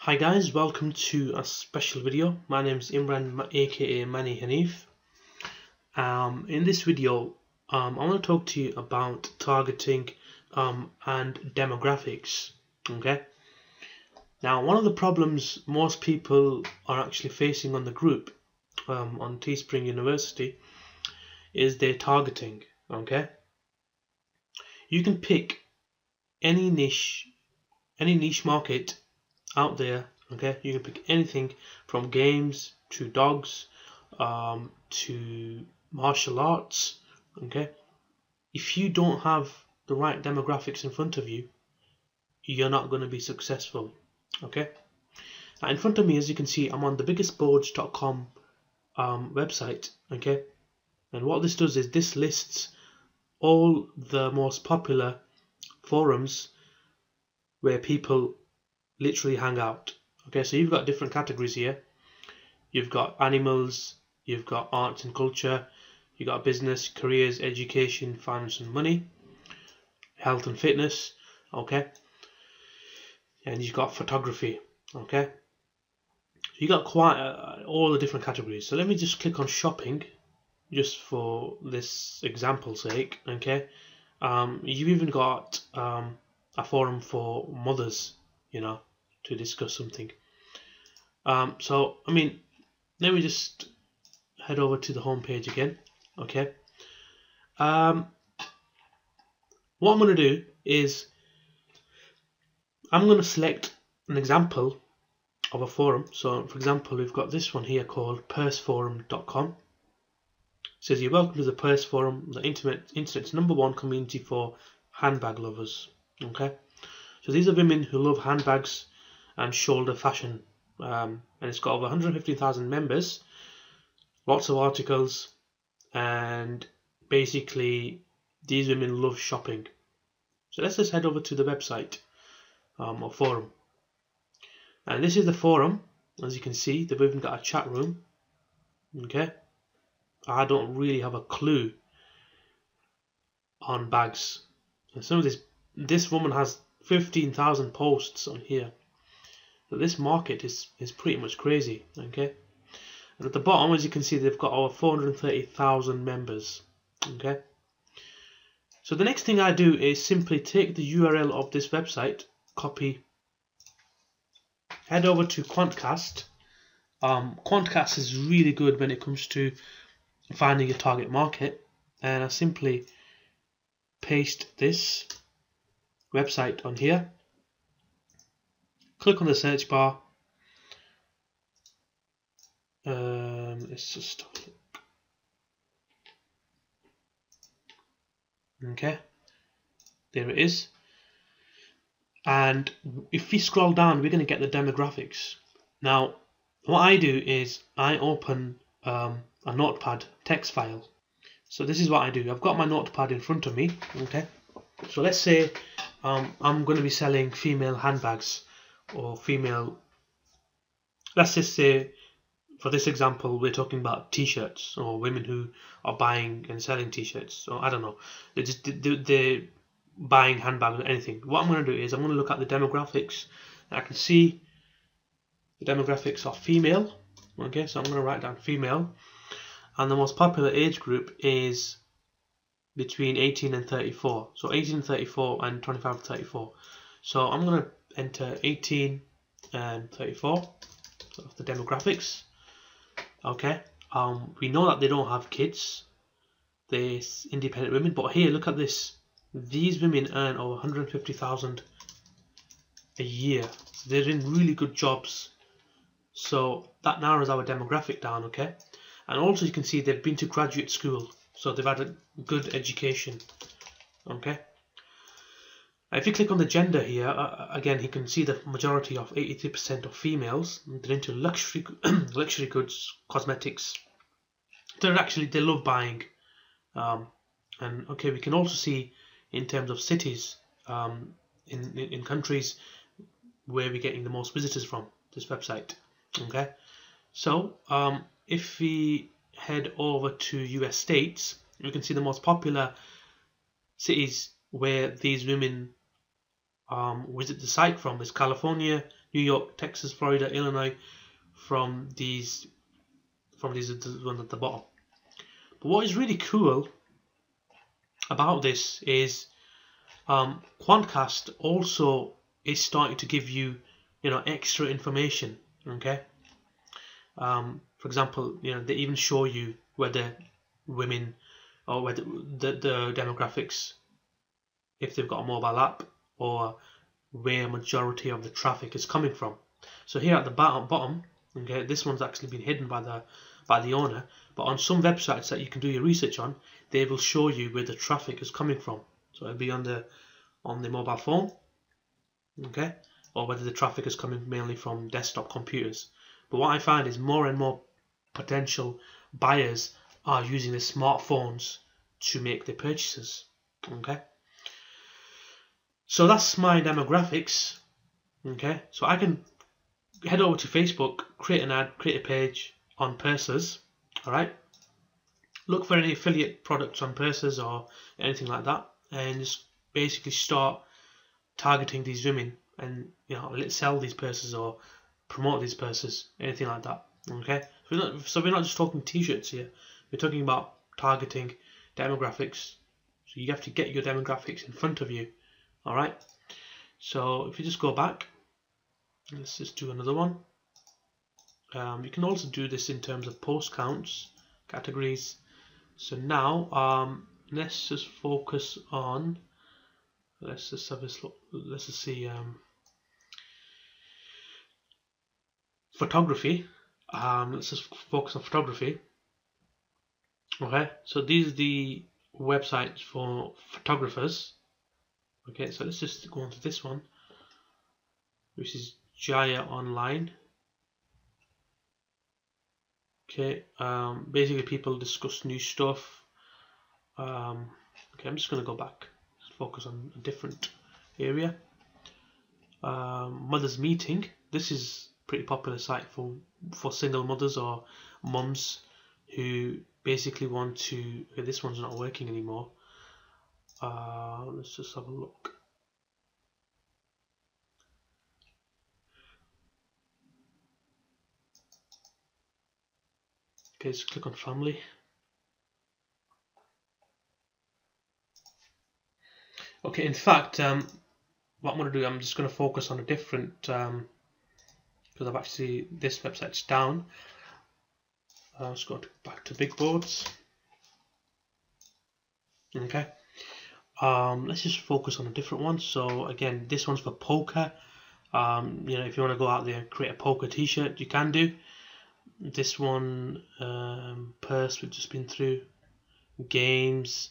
Hi guys, welcome to a special video. My name is Imran aka Mani Hanif. In this video I want to talk to you about targeting and demographics. Okay. Now one of the problems most people are actually facing on the group on Teespring University is their targeting. Okay. You can pick any niche market out there. Okay, you can pick anything from games to dogs to martial arts. Okay, if you don't have the right demographics in front of you, you're not going to be successful. Okay, now in front of me, as you can see, I'm on the biggestboards.com website. Okay, and what this does is this lists all the most popular forums where people literally hang out. Okay, so you've got different categories here. You've got animals, you've got arts and culture, you've got business, careers, education, finance and money, health and fitness, okay, and you've got photography. Okay, you got quite all the different categories. So let me just click on shopping just for this example's sake. Okay, you've even got a forum for mothers, you know, to discuss something. So I mean, let me just head over to the home page again. Okay. What I'm going to do is I'm going to select an example of a forum. So for example, we've got this one here called purseforum.com. It says you're welcome to the Purse Forum, the internet's #1 community for handbag lovers. Okay. So these are women who love handbags and shoulder fashion. And it's got over 150,000 members, lots of articles, and basically these women love shopping. So let's just head over to the website or forum, and this is the forum. As you can see, they've even got a chat room. Okay, I don't really have a clue on bags, and some of this woman has 15,000 posts on here. So this market is pretty much crazy. Okay, and at the bottom, as you can see, they've got over 430,000 members. Okay, so the next thing I do is simply take the URL of this website, copy, head over to Quantcast. Quantcast is really good when it comes to finding your target market, and I simply paste this website on here. Click on the search bar. Let's just okay, there it is. And if we scroll down, we're going to get the demographics. Now, what I do is I open a notepad text file. So this is what I do. I've got my notepad in front of me. Okay, so let's say I'm going to be selling female handbags or female. Let's just say, for this example, we're talking about t-shirts or women who are buying and selling t-shirts. So I don't know, they're buying handbags or anything. What I'm going to do is I'm going to look at the demographics. I can see the demographics are female. Okay, so I'm going to write down female, and the most popular age group is between 18 and 34. So 18 and 34 and 25 to 34. So I'm going to enter 18 and 34. So that's the demographics. Okay, we know that they don't have kids, they're independent women, but here, look at this. These women earn over 150,000 a year. So they're in really good jobs. So that narrows our demographic down. Okay, and also you can see they've been to graduate school, so they've had a good education. Okay, if you click on the gender here, again, you can see the majority of 83% of females. They're into luxury goods, cosmetics. They love buying. And okay, we can also see in terms of cities, in countries where we're getting the most visitors from this website. Okay, so if we head over to US states, we can see the most popular cities where these women visit the site from is California, New York, Texas, Florida, Illinois. From these are the ones at the bottom. But what is really cool about this is Quantcast also is starting to give you extra information. Okay. For example, they even show you whether women or whether the demographics, if they've got a mobile app, or where majority of the traffic is coming from. So here at the bottom, okay, this one's actually been hidden by the owner, but on some websites that you can do your research on, they will show you where the traffic is coming from. So it'll be on the mobile phone, okay, or whether the traffic is coming mainly from desktop computers. But what I find is more and more potential buyers are using their smartphones to make their purchases. Okay, so that's my demographics. Okay, so I can head over to Facebook, create an ad, create a page on purses. All right, look for any affiliate products on purses or anything like that, and just basically start targeting these women, and let's sell these purses or promote these purses, anything like that. Okay, so we're not just talking t-shirts here, we're talking about targeting demographics. So you have to get your demographics in front of you. All right, so if you just go back, let's just do another one. You can also do this in terms of post counts, categories. So now let's just focus on, let's just have this look, let's just see photography. Let's just focus on photography. Okay, so these are the websites for photographers. Okay, so let's just go on to this one, which is Jaya Online. Okay, basically people discuss new stuff. Okay, I'm just going to go back, focus on a different area. Mothers Meeting. This is a pretty popular site for single mothers or mums who basically want to. Okay, this one's not working anymore. Let's just have a look. Okay, just click on family. Okay, in fact, what I'm going to do, I'm just going to focus on a different, because I've actually, this website's down. Let's go back to big boards. Okay, let's just focus on a different one. So again, this one's for poker. If you want to go out there and create a poker t-shirt, you can do. This one, purse, we've just been through. Games.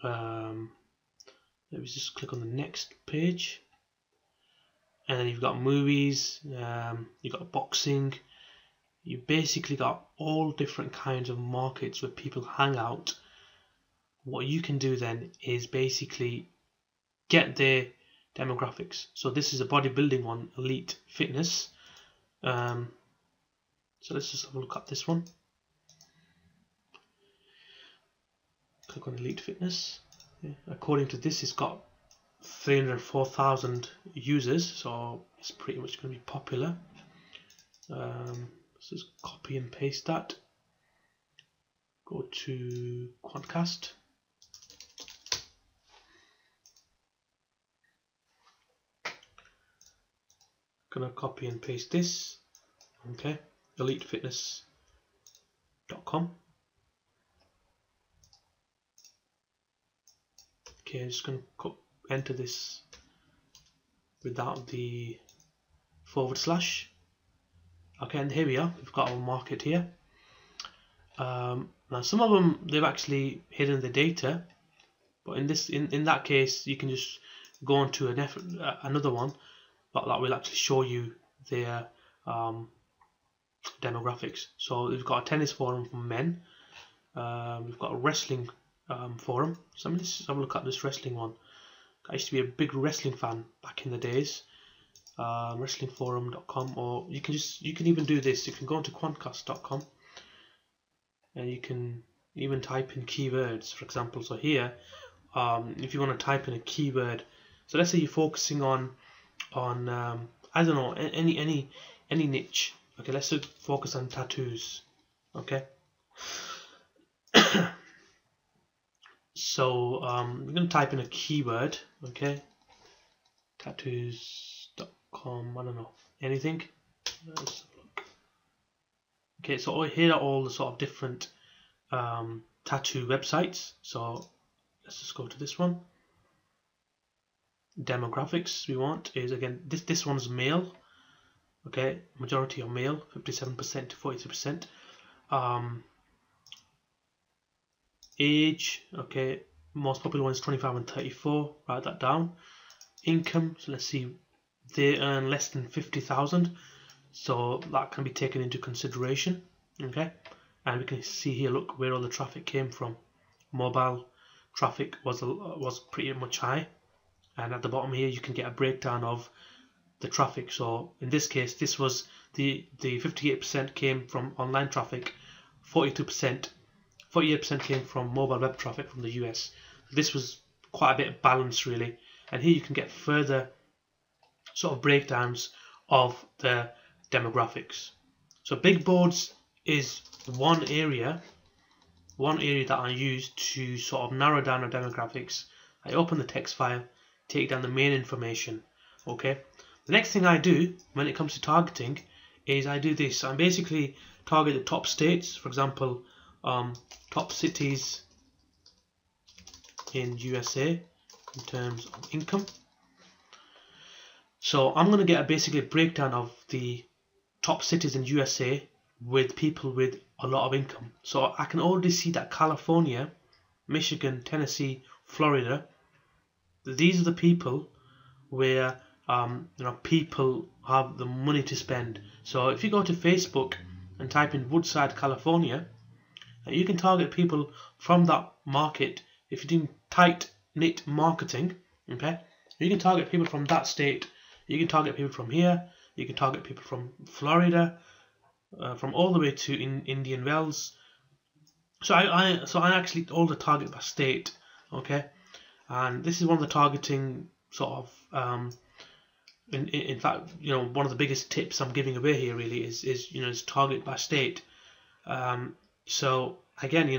Let me just click on the next page, and then you've got movies, you've got boxing. You basically got all different kinds of markets where people hang out. What you can do then is basically get their demographics. So this is a bodybuilding one, Elite Fitness. So let's just have a look at this one. Click on Elite Fitness. Yeah. According to this, it's got 304,000 users, so it's pretty much going to be popular. Let's just copy and paste that. Go to Quantcast. Gonna copy and paste this. Okay, elitefitness.com. Okay, I'm just going to enter this without the /. Okay, and here we are. We've got our market here. Now some of them, they've actually hidden the data, but in that case, you can just go on to another one that will actually show you their demographics. So we've got a tennis forum for men. We've got a wrestling forum. So let's have a look at this wrestling one. I used to be a big wrestling fan back in the days. Wrestlingforum.com, or you can even do this. You can go onto Quantcast.com, and you can even type in keywords, for example. So here, if you want to type in a keyword So let's say you're focusing on I don't know, any niche. Okay, let's focus on tattoos. Okay. So you're going to type in a keyword. Okay, tattoos.com, I don't know, anything. Let's look. Okay, so here are all the sort of different tattoo websites. So let's just go to this one. Demographics we want is, again, this one's male. Okay, majority are male, 57% to 43%. Age, okay, most popular one is 25 and 34. Write that down. Income, so let's see, they earn less than 50,000, so that can be taken into consideration. Okay, and we can see here, look where all the traffic came from. Mobile traffic was pretty much high, and at the bottom here you can get a breakdown of the traffic. So in this case, this was the 58% came from online traffic, 48% came from mobile web traffic from the US. This was quite a bit of balance really, and here you can get further sort of breakdowns of the demographics. So big boards is one area that I use to sort of narrow down the demographics. I open the text file, take down the main information. Okay, the next thing I do when it comes to targeting is I do this. I basically target the top states, for example, top cities in USA in terms of income. So I'm going to get basically a breakdown of the top cities in USA with people with a lot of income. So I can already see that California, Michigan, Tennessee, Florida, these are the people where people have the money to spend. So if you go to Facebook and type in Woodside, California, you can target people from that market. If you're doing tight-knit marketing, okay, you can target people from that state. You can target people from here. You can target people from Florida, from all the way to Indian Wells. So I actually all the target by state, okay, and this is one of the targeting sort of in fact, one of the biggest tips I'm giving away here really is target by state. So again,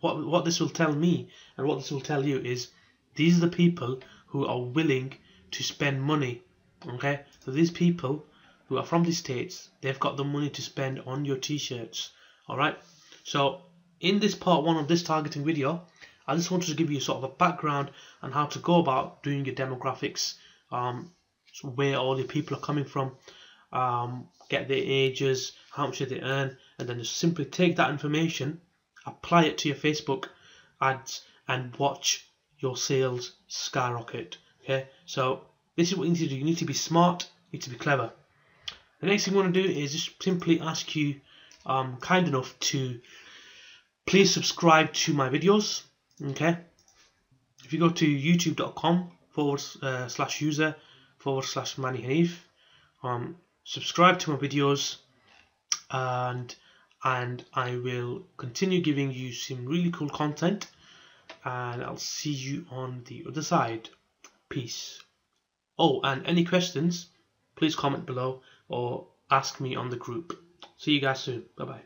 what this will tell me and what this will tell you is these are the people who are willing to spend money. Okay, so these people who are from these states, they've got the money to spend on your t-shirts. Alright, so in this part 1 of this targeting video, I just wanted to give you sort of a background on how to go about doing your demographics, so where all your people are coming from, get their ages, how much they earn, and then just simply take that information, apply it to your Facebook ads, and watch your sales skyrocket. Okay, so this is what you need to do. You need to be smart, you need to be clever. The next thing I want to do is just simply ask you, kind enough to please subscribe to my videos. Okay, if you go to youtube.com/user/Manny Hanif, subscribe to my videos, and I will continue giving you some really cool content, and I'll see you on the other side. Peace. Oh, and any questions, please comment below or ask me on the group. See you guys soon. Bye bye.